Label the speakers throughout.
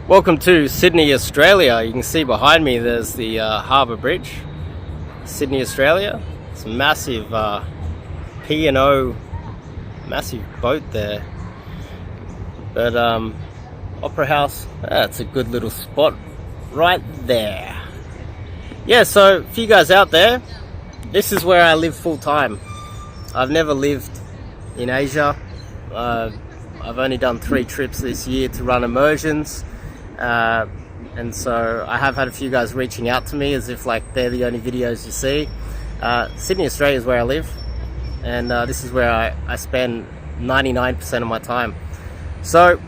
Speaker 1: Welcome to Sydney, Australia. You can see behind me there's the Harbour Bridge, Sydney, Australia. It's a massive P&O, massive boat there. But Opera House, that's a good little spot right there. Yeah, so for you guys out there, this is where I live full time. I've never lived in Asia. I've only done 3 trips this year to run immersions. And so I have had a few guys reaching out to me as if like they're the only videos you see. Sydney, Australia is where I live, and this is where I spend 99% of my time. So,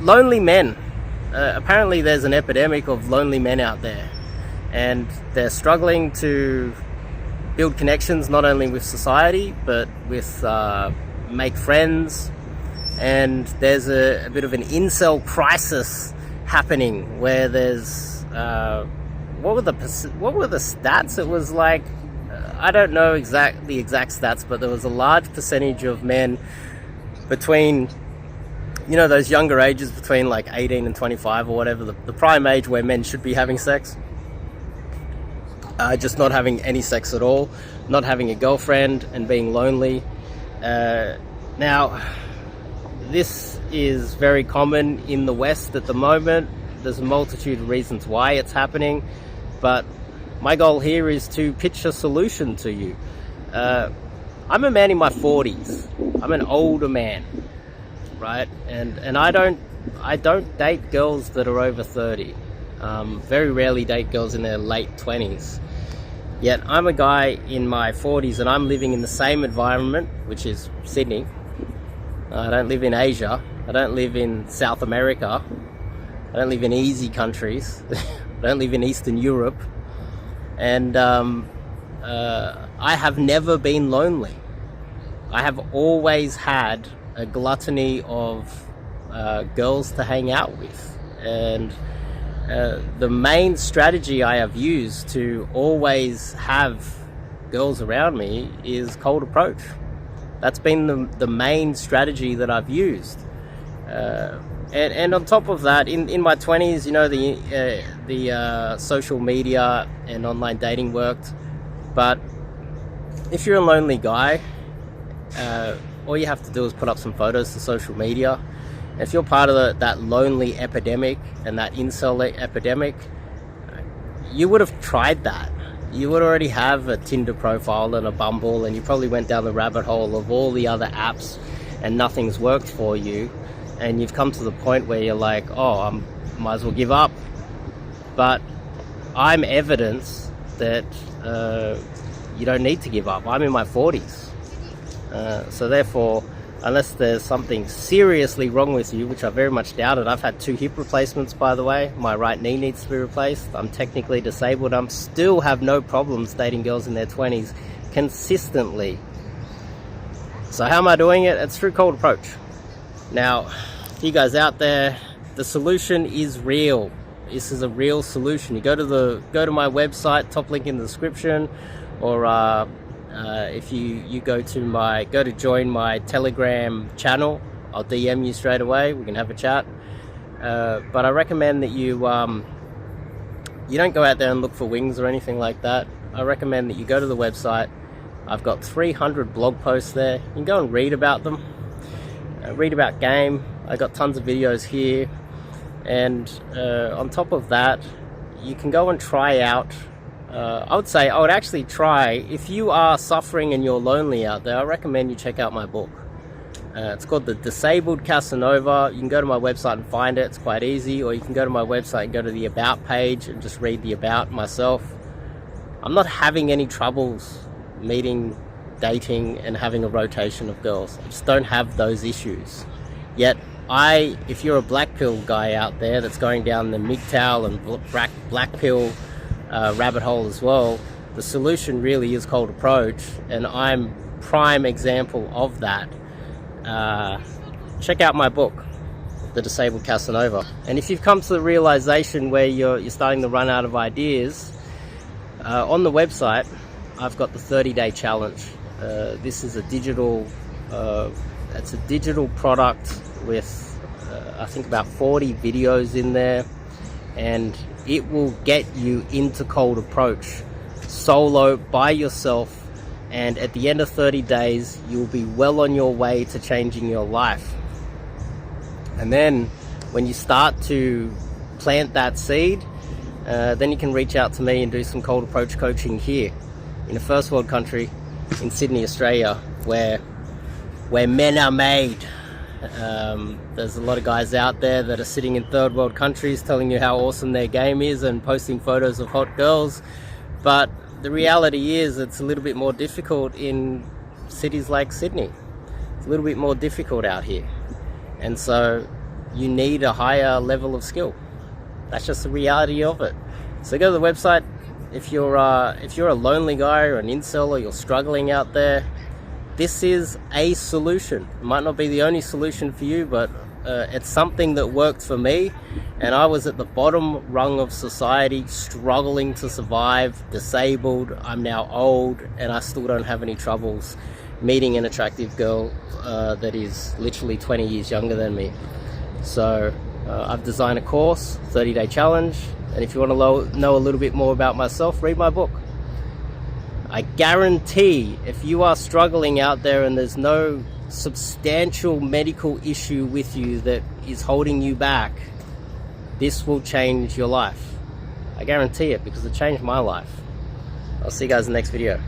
Speaker 1: lonely men. Apparently there's an epidemic of lonely men out there, and they're struggling to build connections not only with society but with make friends. And there's a bit of an incel crisis happening where there's what were the stats? It was like I don't know the exact stats, but there was a large percentage of men between, you know, those younger ages between like 18 and 25 or whatever, the prime age where men should be having sex, just not having any sex at all, not having a girlfriend and being lonely. Now, this is very common in the West at the moment. There's a multitude of reasons why it's happening, but my goal here is to pitch a solution to you. I'm a man in my 40s. I'm an older man, right? And I don't date girls that are over 30. Very rarely date girls in their late 20s. Yet I'm a guy in my 40s and I'm living in the same environment, which is Sydney. I don't live in Asia. I don't live in South America. I don't live in easy countries. I don't live in Eastern Europe. And I have never been lonely. I have always had a gluttony of girls to hang out with. And the main strategy I have used to always have girls around me is cold approach. That's been the main strategy that I've used. And on top of that, in my 20s, you know, the social media and online dating worked. But if you're a lonely guy, all you have to do is put up some photos to social media. If you're part of that lonely epidemic and that incel epidemic, you would have tried that. You would already have a Tinder profile and a Bumble, and you probably went down the rabbit hole of all the other apps and nothing's worked for you. And you've come to the point where you're like, oh, I might as well give up. But I'm evidence that you don't need to give up. I'm in my 40s. So therefore, unless there's something seriously wrong with you, which I very much doubt it. I've had 2 hip replacements, by the way. My right knee needs to be replaced. I'm technically disabled. I still have no problems dating girls in their 20s consistently. So how am I doing it? It's through cold approach. Now, for you guys out there, the solution is real. This is a real solution. You go to my website, top link in the description, or if you go to join my Telegram channel, I'll DM you straight away. We can have a chat. But I recommend that you don't go out there and look for wings or anything like that. I recommend that you go to the website. I've got 300 blog posts there. You can go and read about them. Read about game. I got tons of videos here. And on top of that, you can go and try out. I would actually try, if you are suffering and you're lonely out there, I recommend you check out my book. It's called The Disabled Casanova. You can go to my website and find it. It's quite easy. Or you can go to my website and go to the About page and just read the About myself. I'm not having any troubles meeting, dating, and having a rotation of girls. I just don't have those issues. Yet, if you're a black pill guy out there that's going down the MGTOW and black pill rabbit hole as well, the solution really is cold approach, and I'm prime example of that. Check out my book, The Disabled Casanova. And if you've come to the realization where you're starting to run out of ideas, on the website I've got the 30-day challenge. This is a digital product with I think about 40 videos in there, and it will get you into cold approach solo by yourself, and at the end of 30 days you'll be well on your way to changing your life. And then when you start to plant that seed, then you can reach out to me and do some cold approach coaching here in a first world country in Sydney, Australia, where men are made. There's a lot of guys out there that are sitting in third world countries telling you how awesome their game is and posting photos of hot girls, but the reality is it's a little bit more difficult in cities like Sydney. It's a little bit more difficult out here, and so you need a higher level of skill. That's just the reality of it. So go to the website. If you're a lonely guy or an incel, or you're struggling out there, this is a solution. It might not be the only solution for you, but it's something that worked for me. And I was at the bottom rung of society, struggling to survive, disabled. I'm now old, and I still don't have any troubles meeting an attractive girl that is literally 20 years younger than me. So I've designed a course, 30-day challenge, and if you want to know a little bit more about myself, read my book. I guarantee if you are struggling out there and there's no substantial medical issue with you that is holding you back, this will change your life. I guarantee it, because it changed my life. I'll see you guys in the next video.